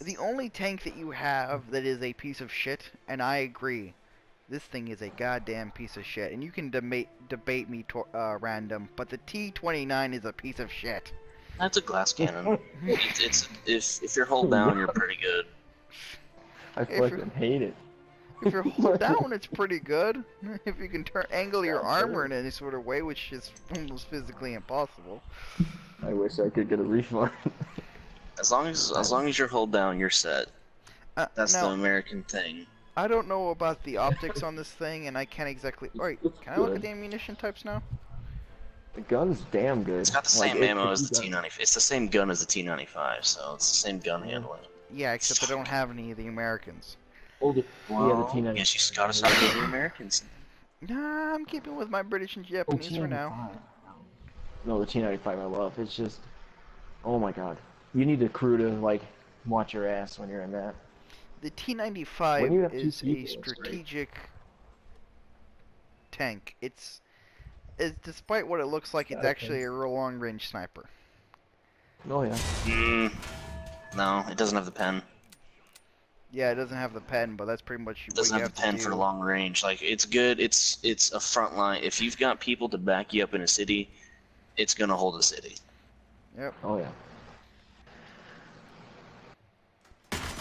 The only tank that you have that is a piece of shit, and I agree, this thing is a goddamn piece of shit, and you can debate me random, but the T-29 is a piece of shit. That's a glass cannon. If you're hull down, you're pretty good. I fucking hate it. If you're hull down, it's pretty good. If you can angle your armor in any sort of way, which is almost physically impossible. I wish I could get a refund. As long as you're hull down, you're set. That's now, the American thing. I don't know about the optics on this thing, and I can't exactly. Alright, can I look at the ammunition types now? The gun's damn good. It's got the same ammo as the T-95. It's the same gun as the T-95, so it's the same gun handling. Yeah, except I don't have any of the Americans. Well, yeah, the T-95. Yes, you gotta start with the Americans. Nah, I'm keeping with my British and Japanese for now. No, the T-95 I love. It's just, oh my god. You need a crew to, like, watch your ass when you're in that. The T-95 is a strategic tank. It's despite what it looks like, it's actually a real long-range sniper. Oh yeah. No, it doesn't have the pen. Yeah, it doesn't have the pen, but that's pretty much what you have to do. It doesn't have the pen for long range. Like, it's good. It's a front line. If you've got people to back you up in a city, it's gonna hold a city. Yep. Oh yeah.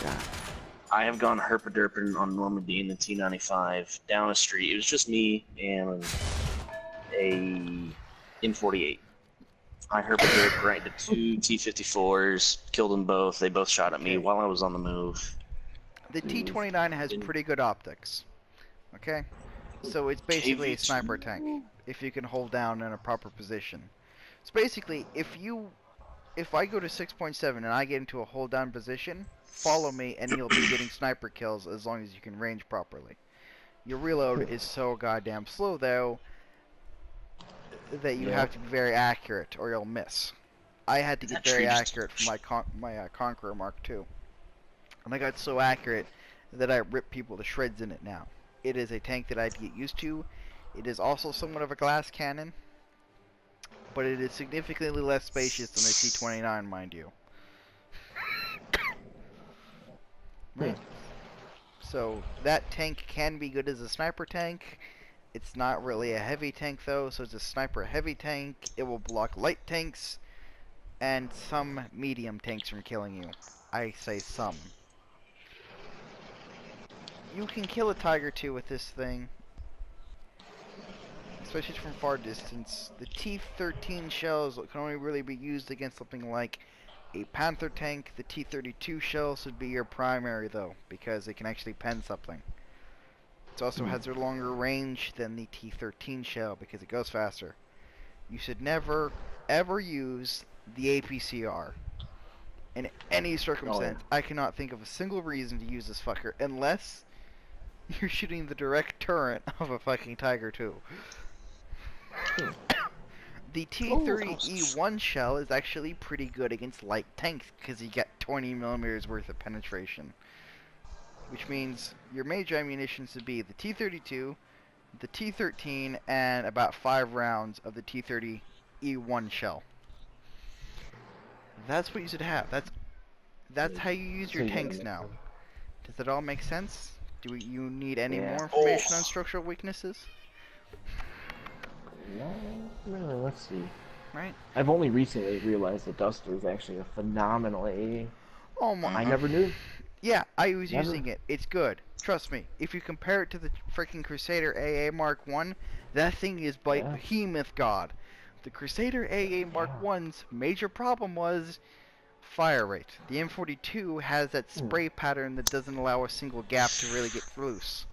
God. I have gone herpaderping on Normandy in the T-95 down a street. It was just me and a M48. I herpaderped right to two T-54s, killed them both. They both shot at me while I was on the move. The T-29 has pretty good optics. Okay? So it's basically a sniper tank, if you can hold down in a proper position. So basically, if I go to 6.7 and I get into a hold down position, follow me and you'll be getting sniper kills as long as you can range properly. Your reload is so goddamn slow though that you have to be very accurate or you'll miss. I had to get very accurate for my Conqueror Mark II. And I got so accurate that I rip people to shreds in it now. It is a tank that I'd get used to. It is also somewhat of a glass cannon, but it is significantly less spacious than the T-29, mind you. Right. So that tank can be good as a sniper tank. It's not really a heavy tank though, so it's a sniper heavy tank. It will block light tanks and some medium tanks from killing you. I say some. You can kill a Tiger II with this thing, especially from far distance. The T-13 shells can only really be used against something like a Panther tank. The T-32 shells would be your primary though, because it can actually pen something. It also has a longer range than the T-13 shell because it goes faster. You should never, ever use the APCR. In any circumstance, I cannot think of a single reason to use this fucker unless you're shooting the direct turret of a fucking Tiger II. The T-30E1 shell is actually pretty good against light tanks because you get 20mm worth of penetration. Which means your major ammunition should be the T-32, the T-13, and about 5 rounds of the T-30E1 shell. That's what you should have. That's how you use your tanks now. Does that all make sense? Do you need any more information on structural weaknesses? No, really, let's see. Right? I've only recently realized that Duster is actually a phenomenal AA. Oh my! I never knew. Yeah, I was using it. It's good. Trust me. If you compare it to the freaking Crusader AA Mark I, that thing is behemoth god. The Crusader AA Mark I's major problem was fire rate. The M42 has that spray pattern that doesn't allow a single gap to really get loose.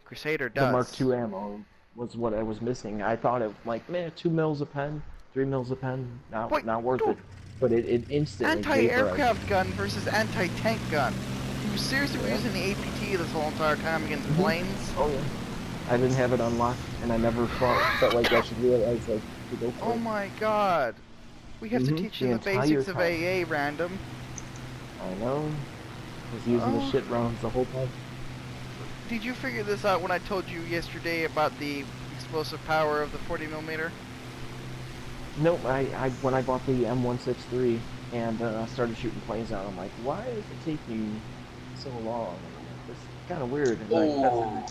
Crusader does. The Mark II ammo was what I was missing. I thought it like, man, 2 mils a pen, 3 mils a pen, not worth it. But it instantly anti-aircraft gun versus anti-tank gun. You seriously were using the APT this whole entire time against planes? Oh yeah. I didn't have it unlocked, and I never felt like I should realize like to go for it. Oh my god. We have to teach you the basics of AA, random. I know. I was using the shit rounds the whole time. Did you figure this out when I told you yesterday about the explosive power of the 40mm? Nope, when I bought the M163, and started shooting planes out. I'm like, why is it taking you so long? It's kind of weird. And Oh,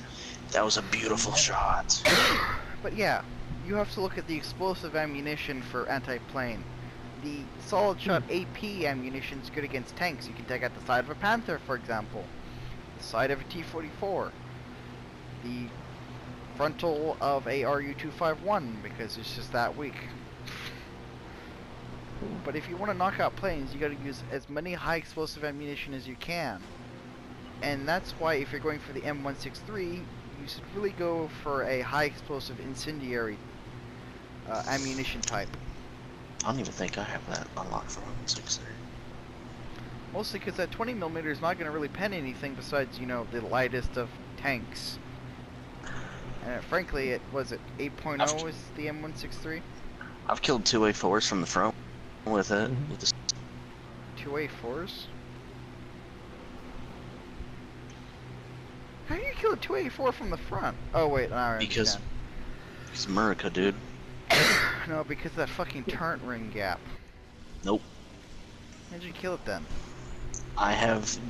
that was a beautiful shot. But yeah, you have to look at the explosive ammunition for anti-plane. The solid shot AP ammunition is good against tanks. You can take out the side of a Panther, for example, the side of a T-44, the frontal of a RU-251, because it's just that weak. But if you want to knock out planes, you got to use as many high explosive ammunition as you can. And that's why if you're going for the M163, you should really go for a high explosive incendiary ammunition type. I don't even think I have that unlocked for 163. Mostly because that 20mm is not going to really pen anything besides, you know, the lightest of tanks. And frankly, it was it 8.0 is the M163. I've killed 2A4s from the front with it. With the 2A4s? How do you kill a 2A4 from the front? Oh wait, I because understand. It's America, dude. No, because of that fucking turret ring gap. Nope. How'd you kill it then? I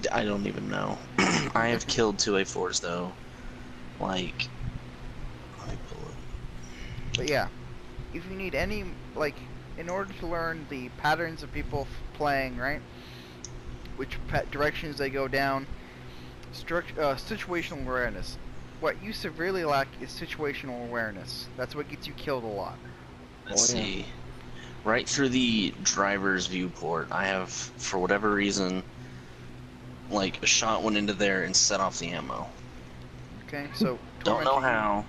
don't even know. I have killed 2A4s though. Like, let me pull it. But yeah, if you need any, like, in order to learn the patterns of people playing, right? Which directions they go down, situational awareness. What you severely lack is situational awareness. That's what gets you killed a lot. Let's see. Right through the driver's viewport, I have, for whatever reason, like, a shot went into there and set off the ammo. Okay, so don't know how.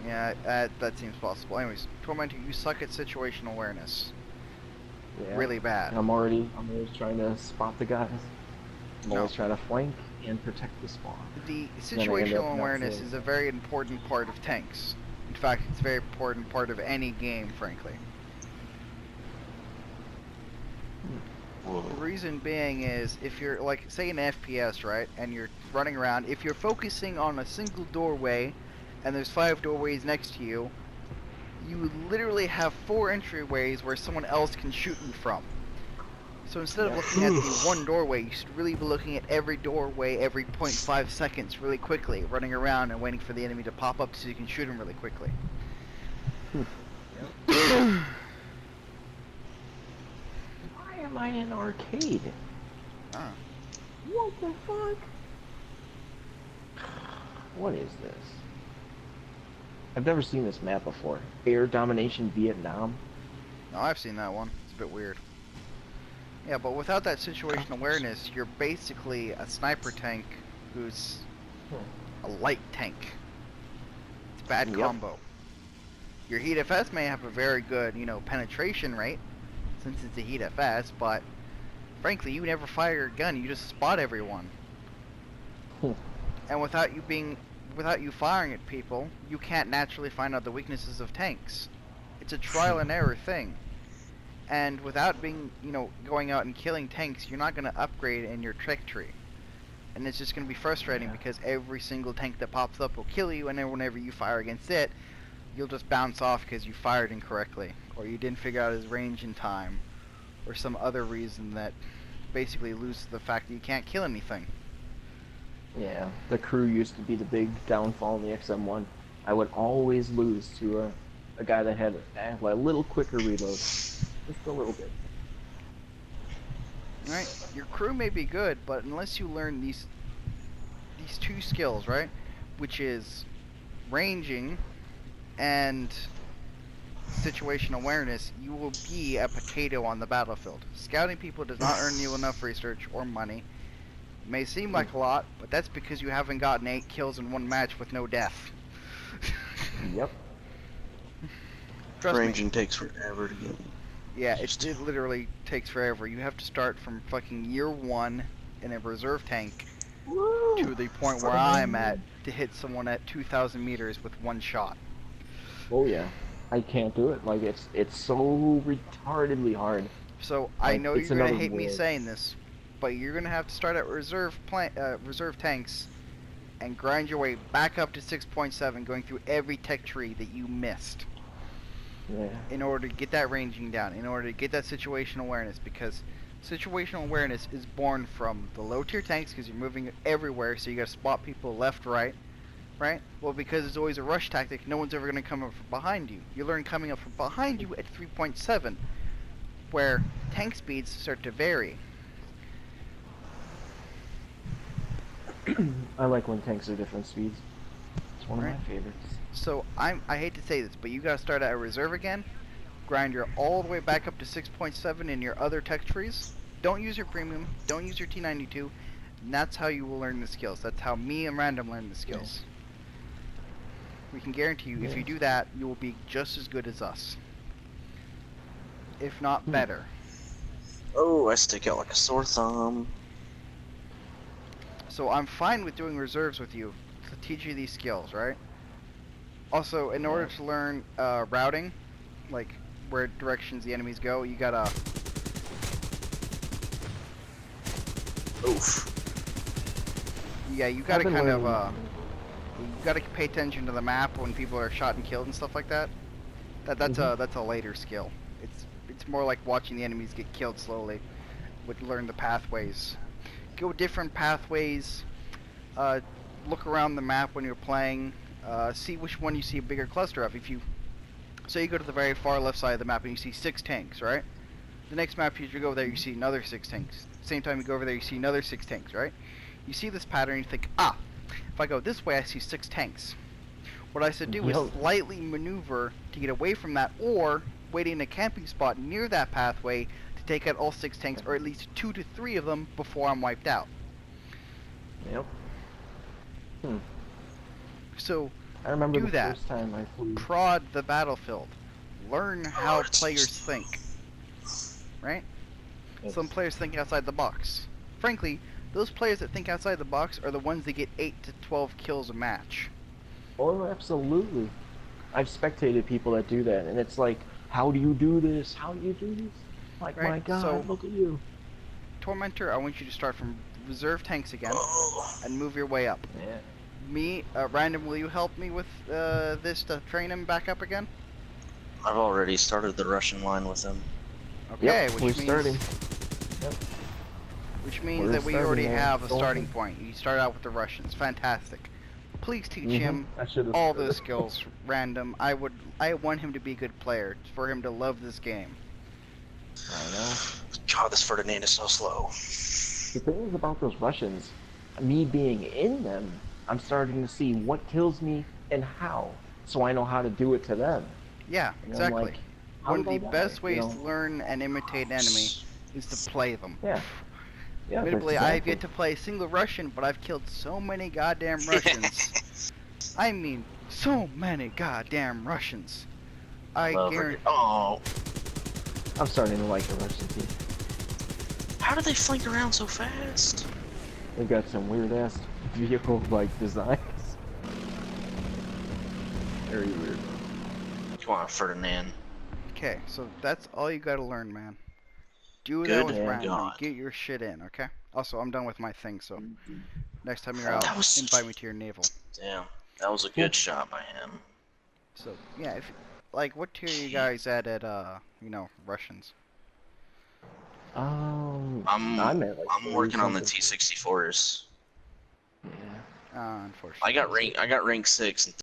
Yeah, that seems possible. Anyways, Tormentor, you suck at situational awareness. Yeah. Really bad. I'm always trying to spot the guys. I'm always trying to flank and protect the spawn. The situational awareness is a very important part of tanks. In fact, it's a very important part of any game, frankly. Whoa. The reason being is, if you're, like, say an FPS, right, and you're running around, if you're focusing on a single doorway, and there's 5 doorways next to you, you literally have 4 entryways where someone else can shoot you from. So instead of looking at the one doorway, you should really be looking at every doorway every 0.5 seconds really quickly, running around and waiting for the enemy to pop up so you can shoot him really quickly. Why am I in arcade? What the fuck? What is this? I've never seen this map before. Air Domination Vietnam. No, I've seen that one. It's a bit weird. Yeah, but without that situational awareness, you're basically a sniper tank who's a light tank. It's a bad combo. Your Heat FS may have a very good, you know, penetration rate, since it's a Heat FS, but frankly, you never fire your gun, you just spot everyone. And without you firing at people, you can't naturally find out the weaknesses of tanks. It's a trial and error thing. And without being, you know, going out and killing tanks, you're not going to upgrade in your trick tree. And it's just going to be frustrating because every single tank that pops up will kill you, and then whenever you fire against it, you'll just bounce off because you fired incorrectly, or you didn't figure out his range in time, or some other reason that basically loses the fact that you can't kill anything. Yeah, the crew used to be the big downfall in the XM1. I would always lose to a guy that had a little quicker reload. Just a little bit. Right, your crew may be good, but unless you learn these 2 skills, right, which is ranging and situational awareness, you will be a potato on the battlefield. Scouting people does not earn you enough research or money. It may seem like a lot, but that's because you haven't gotten 8 kills in 1 match with no death. Yep. Ranging takes forever to get. Yeah, it literally takes forever. You have to start from fucking year 1 in a reserve tank to the point where I'm at to hit someone at 2,000 meters with 1 shot. Oh yeah, I can't do it. Like it's so retardedly hard. So I know you're gonna hate me saying this, but you're gonna have to start at reserve tanks and grind your way back up to 6.7, going through every tech tree that you missed. Yeah. in order to get that ranging down, in order to get that situational awareness, because situational awareness is born from the low tier tanks because you're moving everywhere, so you gotta spot people left, right. Well, because it's always a rush tactic, no one's ever gonna come up from behind you. You learn coming up from behind you at 3.7, where tank speeds start to vary. I like when tanks are different speeds. It's one of Right. my favorites. So I hate to say this, but you gotta start at a reserve again, grind your all the way back up to 6.7 in your other tech trees. Don't use your premium, don't use your T92, and that's how you will learn the skills. That's how me and Random learn the skills. We can guarantee you, if you do that, you will be just as good as us. If not better. Oh, I stick out like a sore thumb. So I'm fine with doing reserves with you to teach you these skills, right? Also, in order to learn routing, like where directions the enemies go, you gotta Oof. Yeah, you gotta I've been kind of, learning- you gotta pay attention to the map when people are shot and killed and stuff like that. That's a later skill. It's more like watching the enemies get killed slowly. Would learn the pathways. Go different pathways. Look around the map when you're playing. See which one you see a bigger cluster of. If you, say you go to the very far left side of the map and you see 6 tanks, right? The next map you go there, you see another 6 tanks. Same time you go over there, you see another 6 tanks, right? You see this pattern, you think, if I go this way, I see 6 tanks. What I should do is slightly maneuver to get away from that, or wait in a camping spot near that pathway to take out all 6 tanks, or at least 2 to 3 of them before I'm wiped out. Yep. So, I remember do the that. first time I flew. prod the battlefield. Learn how players think. Right? Yes. Some players think outside the box. Frankly, those players that think outside the box are the ones that get 8 to 12 kills a match. Oh, absolutely. I've spectated people that do that, and it's like, how do you do this? How do you do this? Like, Right, my God, so- look at you. Tormentor, I want you to start from reserve tanks again Oh. and move your way up. Yeah. Me, Random, will you help me with this to train him back up again? I've already started the Russian line with him. Okay, Yep, which we're means starting. which means We're that we starting already now. have a Go starting ahead. point. You start out with the Russians. Fantastic. Please teach him I should've all started. those skills. Random. I want him to be a good player, for him to love this game. I know. God, this Ferdinand is so slow. The thing is about those Russians, me being in them, I'm starting to see what kills me and how, so I know how to do it to them. Yeah, And I'm exactly. like, how One of did the I best die? ways You know? to learn and imitate an enemy is to play them. Yeah. Yeah, Admittedly, that's I've exactly. yet to play a single Russian, but I've killed so many goddamn Russians. I mean, so many goddamn Russians. I Love guarantee. it. Oh, I'm starting to like the Russian team. how do they flank around so fast? They've got some weird ass vehicle-like designs. Very weird. Come on, Ferdinand. Okay, so that's all you gotta learn, man. Do that Good with Random. God. Get your shit in, okay? Also, I'm done with my thing, so next time you're out, That was- invite me to your naval. Damn, that was a good shot by him. So yeah, if like, what tier are you guys at Russians? I'm at like I'm working on the something. T64s. Yeah. Unfortunately. I got rank 6 and